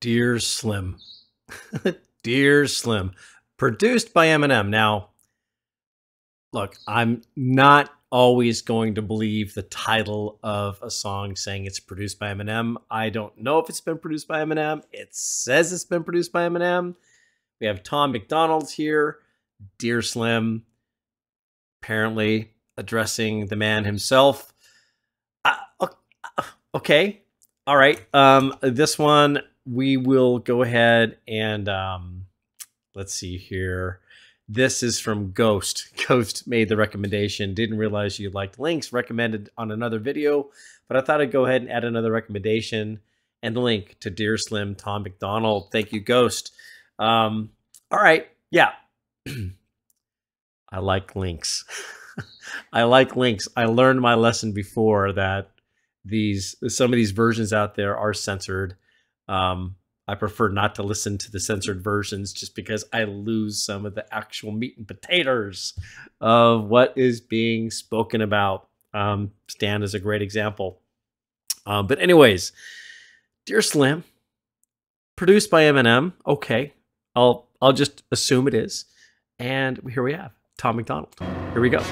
Dear Slim. Dear Slim. Produced by Eminem. Now, look, I'm not always going to believe the title of a song saying it's produced by Eminem. I don't know if it's been produced by Eminem. It says it's been produced by Eminem. We have Tom MacDonald here. Dear Slim. Apparently addressing the man himself. Okay. All right. This one we will go ahead and let's see here. This is from Ghost. Ghost made the recommendation. Didn't realize you liked links. Recommended on another video, but I thought I'd go ahead and add another recommendation and the link to Dear Slim, Tom MacDonald. Thank you, Ghost. All right. Yeah. I like links. I like links. I learned my lesson before that some of these versions out there are censored. I prefer not to listen to the censored versions just because I lose some of the actual meat and potatoes of what is being spoken about. Stan is a great example. But anyways, Dear Slim, produced by Eminem. Okay, I'll just assume it is. And here we have Tom MacDonald. Here we go.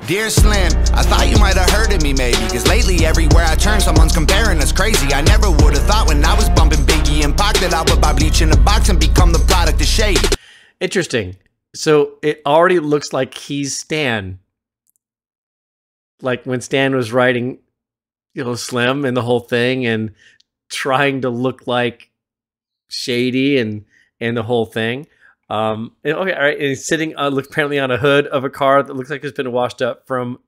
Dear Slim, I thought you might have heard of me maybe, cause lately everywhere I turn someone's comparing us crazy. I never would have thought when I was bumping Biggie and Pac that I would buy bleach in a box and become the product of shade. Interesting. So it already looks like he's Stan. Like when Stan was writing, Slim and the whole thing and trying to look like Shady and the whole thing. Okay, all right. And he's sitting apparently on a hood of a car that looks like it's been washed up from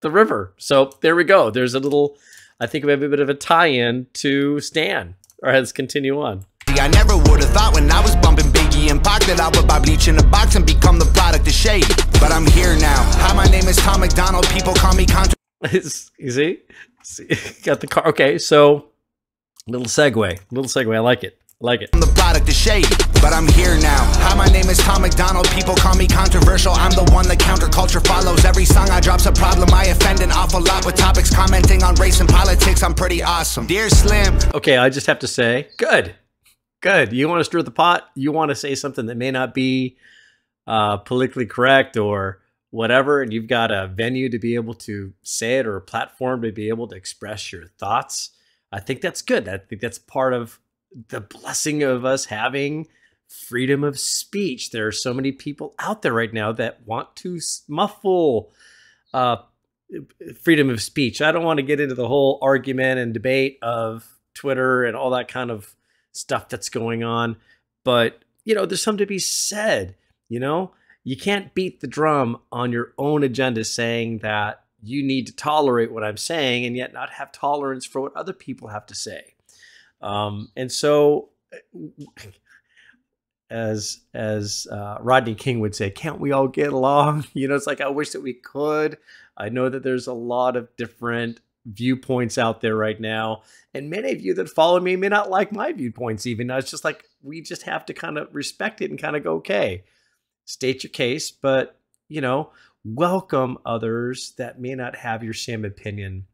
the river. So there we go. There's a little, I think maybe a bit of a tie-in to Stan. All right, let's continue on. I never would have thought when I was bumping Biggie and Pac that I would buy bleach in a box and become the product of shade. But I'm here now. Hi, my name is Tom MacDonald. People call me You see? Got the car. Okay, so little segue. I like it. I'm the product of shade, but I'm here now. Hi, my name is Tom MacDonald. People call me controversial. I'm the one that counterculture follows. Every song I drop's a problem. I offend an awful lot with topics commenting on race and politics. I'm pretty awesome. Dear Slim. Okay, I just have to say, good. You want to stir the pot? You want to say something that may not be politically correct or whatever, and you've got a venue to be able to say it or a platform to be able to express your thoughts. I think that's good. I think that's part of the blessing of us having freedom of speech. There are so many people out there right now that want to muffle freedom of speech. I don't want to get into the whole argument and debate of Twitter and all that kind of stuff that's going on. But, there's something to be said. You can't beat the drum on your own agenda saying that you need to tolerate what I'm saying and yet not have tolerance for what other people have to say. And so, as Rodney King would say, can't we all get along? It's like, I wish that we could. I know that there's a lot of different viewpoints out there right now. And many of you that follow me may not like my viewpoints even. It's just like, we just have to kind of respect it and kind of go, okay, state your case, but, welcome others that may not have your same opinion,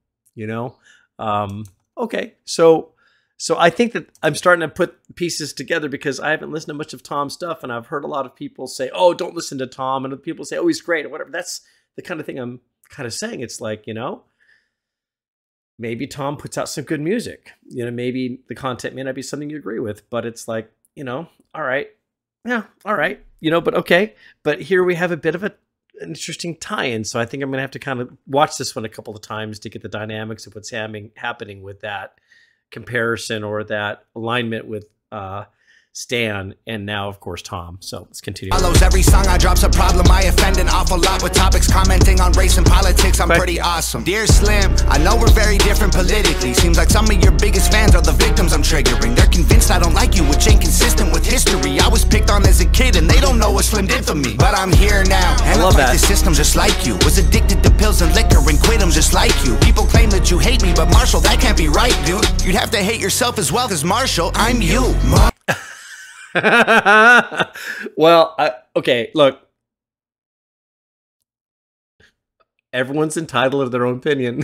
Okay, so I think that I'm starting to put pieces together because I haven't listened to much of Tom's stuff, and I've heard a lot of people say, oh, don't listen to Tom, and other people say, oh, he's great, or whatever. That's the kind of thing I'm kind of saying. It's like, maybe Tom puts out some good music. Maybe the content may not be something you agree with, but it's like, all right. Yeah, all right. But okay. But here we have a bit of an interesting tie-in, so I think I'm going to have to kind of watch this one a couple of times to get the dynamics of what's happening with that comparison or that alignment with Stan and now, of course, Tom. So let's continue. Every song I drop's a problem. I offend an awful lot with topics commenting on race and politics. I'm pretty awesome. Dear Slim, I know we're very different politically. Seems like some of your biggest fans are the victims I'm triggering. They're convinced I don't like you, which ain't consistent with history. I was picked on as a kid and they don't know what Slim did for me. But I'm here now, and I love that. The system just like you. Was addicted to pills and liquor and quit them just like you. People claim that you hate me, but Marshall, that can't be right, dude. You'd have to hate yourself as well, cause Marshall, I'm you. Well, okay, look. Everyone's entitled to their own opinion.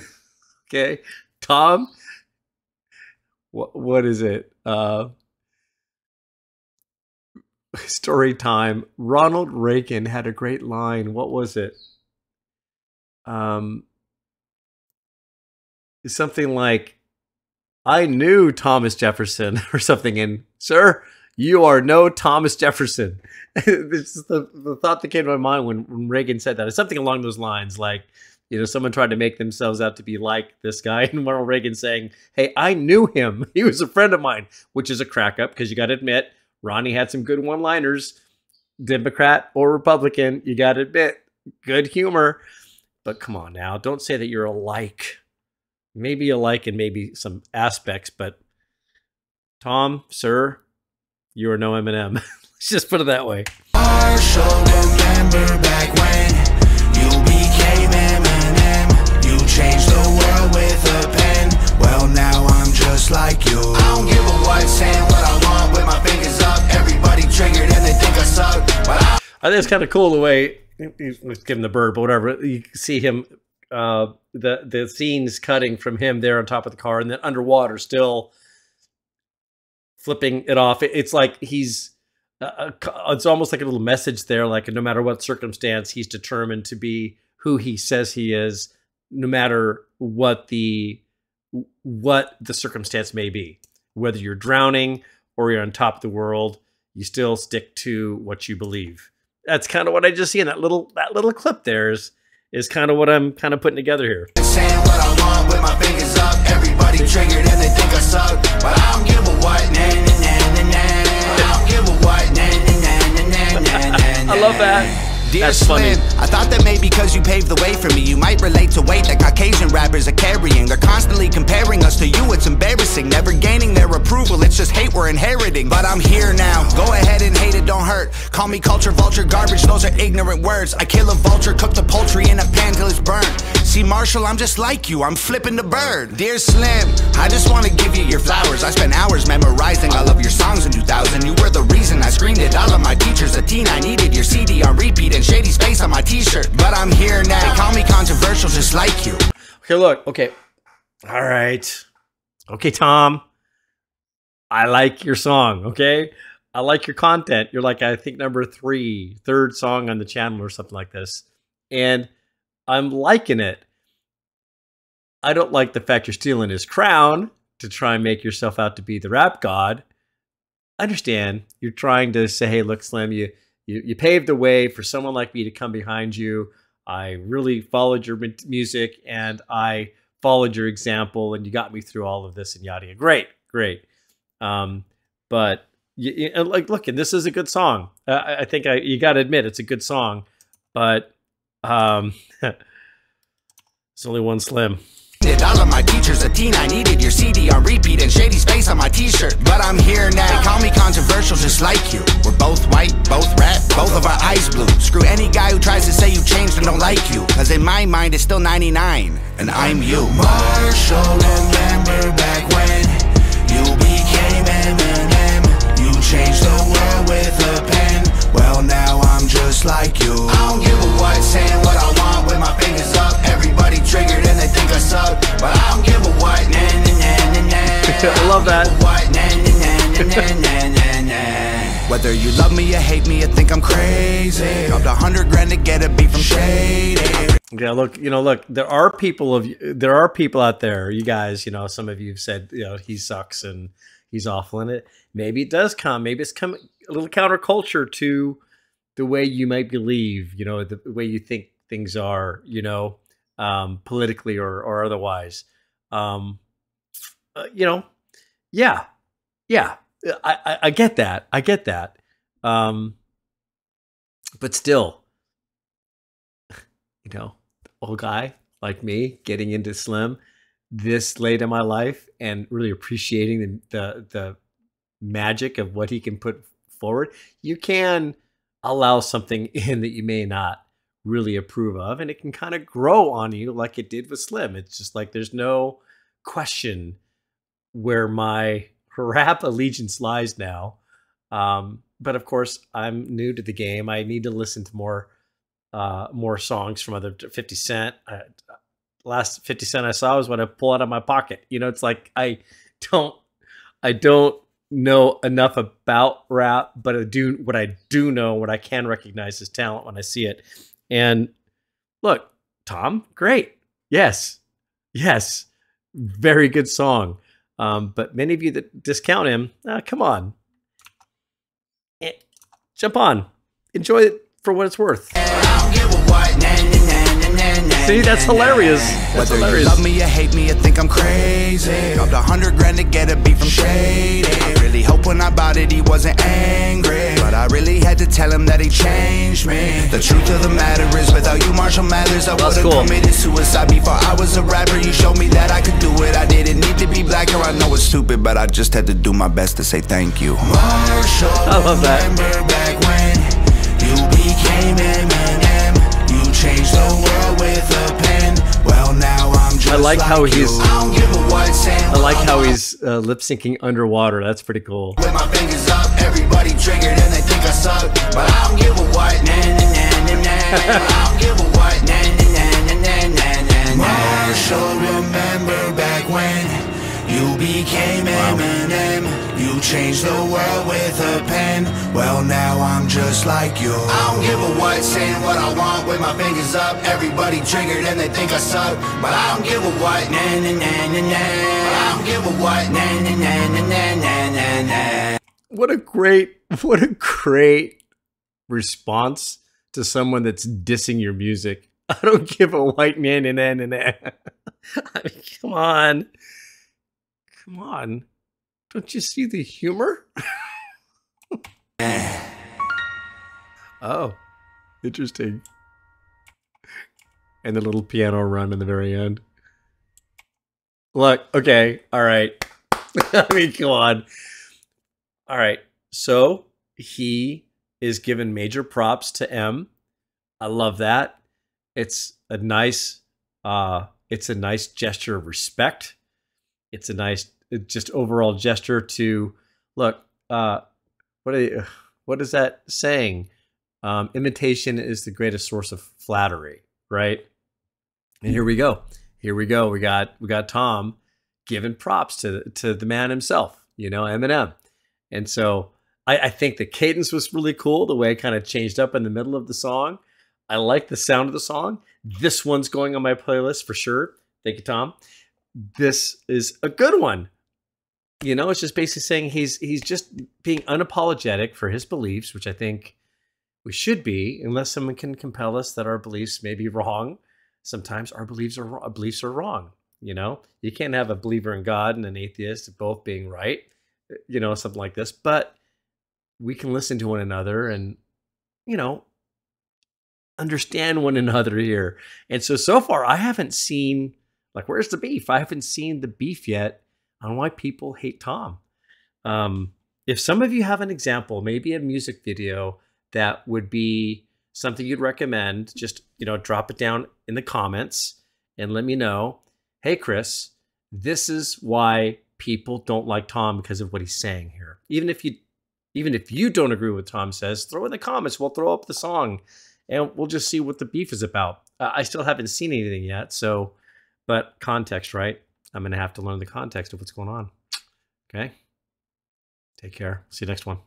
Okay, Tom, what is it? Story time. Ronald Reagan had a great line. What was it? Um, something like, "I knew Thomas Jefferson," or something. And, "Sir, you are no Thomas Jefferson." This is the thought that came to my mind when Reagan said that. It's something along those lines, like, someone tried to make themselves out to be like this guy, and Ronald Reagan saying, "Hey, I knew him. He was a friend of mine," which is a crack up, because you got to admit, Ronnie had some good one-liners. Democrat or Republican, you got to admit, good humor. But come on now, don't say that you're alike. Maybe alike in maybe some aspects, but Tom, sir, you are no Eminem. Let's just put it that way. Marshall, remember back when you became Eminem. You changed the world with a pen. Well, now I'm just like you. I don't give a what, saying what I want with my fingers up. Everybody triggered and they think I suck. But I think it's kind of cool the way, let's give him the bird, but whatever. You see him, the scenes cutting from him there on top of the car, and then underwater still flipping it off. It's like he's, it's almost like a little message there, like no matter what circumstance, he's determined to be who he says he is, no matter what the circumstance may be. Whether you're drowning or you're on top of the world, you still stick to what you believe. That's kind of what I just see in that little clip there is kind of what I'm kind of putting together here. saying what I want with my fingers up. Everybody triggered and they think I suck. But I don't give a what, nah, nah, nah, nah, nah. I don't give a what, nah, nah, nah, nah, nah, nah. I love that. Dear That's Slim, funny. I thought that maybe because you paved the way for me, you might relate to weight that Caucasian rappers are carrying. They're constantly comparing us to you, it's embarrassing. Never gaining their approval, it's just hate we're inheriting. But I'm here now, go ahead and hate it, don't hurt. Call me culture vulture, garbage, those are ignorant words. I kill a vulture, cook the poultry in a pan till it's burnt. See Marshall, I'm just like you, I'm flipping the bird. Dear Slim, I just want to give you your flowers. I spent hours memorizing all of your songs in 2000. You were the reason I screamed at all of my teachers. A teen, I needed your CD on repeat and Shady's face on my t-shirt. But I'm here now, they call me controversial just like you. Okay, look, okay. All right. Okay, Tom. I like your song, okay? I like your content. You're like, I think number 3, third song on the channel or something like this. And I'm liking it. I don't like the fact you're stealing his crown to try and make yourself out to be the rap god. I understand. You're trying to say, hey, look, Slim, you paved the way for someone like me to come behind you. I really followed your music and I followed your example and you got me through all of this and yada yada. Great, great. But like, look, and this is a good song. I think you got to admit it's a good song, but there's only one Slim. All of my teachers, a teen, I needed your CD on repeat and Shady's face on my t-shirt. But I'm here now, they call me controversial just like you. We're both white, both rap, both of our eyes blue. Screw any guy who tries to say you changed and don't like you. Cause in my mind it's still 99, and I'm you. Marshall, remember back when you became Eminem. You changed the world with a pen. Well now I'm just like you. I don't give a what, saying what I want with my fingers up. Everybody triggered and they think I suck. But I don't give a what, nah, nah, nah, nah, nah. I love that. What, nah, nah, nah, nah, nah, nah. Whether you love me or hate me, you think I'm crazy. Dropped $100 to get a beat from Shady. Yeah, look, look, there are people out there, you guys, some of you have said, he sucks and he's awful in it. Maybe it does maybe it's come a little counterculture to the way you might believe, the way you think things are, politically or otherwise. Yeah, I get that. I get that. But still, old guy like me getting into Slim this late in my life and really appreciating the magic of what he can put forward. You can allow something in that you may not really approve of, and it can kind of grow on you like it did with Slim. It's just like there's no question where my rap allegiance lies now. But of course, I'm new to the game. I need to listen to more songs from other 50 Cent. Last 50 Cent I saw was what I pull out of my pocket. It's like I don't I don't know enough about rap, but I do what I can recognize his talent when I see it. And look, Tom, great. Yes. Yes. Very good song. But many of you that discount him, come on. Jump on. Enjoy it for what it's worth. See, that's hilarious. That's hilarious. You love me or hate me, you think I'm crazy. Dropped $100 to get a beat from Shady. I really hope when I bought it he wasn't angry, but I really had to tell him that he changed me. The truth of the matter is, without you, Marshall Mathers, I would've committed suicide before I was a rapper. You showed me that I could do it. I didn't need to be blacker. I know it's stupid, but I just had to do my best to say thank you. Marshall, I love that. Remember back when you became Eminem. You changed the world with a pen. Well, now I'm just I like how he's I like how he's lip syncing underwater. That's pretty cool. With my fingers up, everybody triggered and they think I suck, but I don't give a what. I don't give a what. Marshall, remember back when you became Eminem. You changed the world with a pen. Well, now I'm just like you. I don't give a what, saying what I want with my fingers up. Everybody triggered and they think I suck, but I don't give a what. I don't give a what. What a great response to someone that's dissing your music. I don't give a white man. I mean, come on. Come on. Don't you see the humor? Oh, interesting. And the little piano run in the very end. Look, okay, all right. I mean, come on. All right, so he is given major props to M. I love that. It's a nice gesture of respect. It's a nice, just overall gesture to look. What is that saying? Imitation is the greatest source of flattery, right? And here we go. Here we go. We got Tom giving props to the man himself. You know, Eminem. And so I think the cadence was really cool. The way it kind of changed up in the middle of the song. I like the sound of the song. This one's going on my playlist for sure. Thank you, Tom. This is a good one. You know, it's just basically saying he's just being unapologetic for his beliefs, which I think we should be, unless someone can compel us that our beliefs may be wrong. Sometimes our beliefs are wrong. You know, you can't have a believer in God and an atheist both being right. You know, something like this. But we can listen to one another and, you know, understand one another here. And so far, I haven't seen, like, where's the beef? I haven't seen the beef yet on why people hate Tom. If some of you have an example, maybe a music video that would be something you'd recommend, just, you know, drop it down in the comments and let me know. Hey, Chris, this is why people don't like Tom because of what he's saying here. Even if you don't agree with what Tom says, throw in the comments. We'll throw up the song and we'll just see what the beef is about. I still haven't seen anything yet. So, but context, right? I'm going to have to learn the context of what's going on. Okay. Take care. See you next one.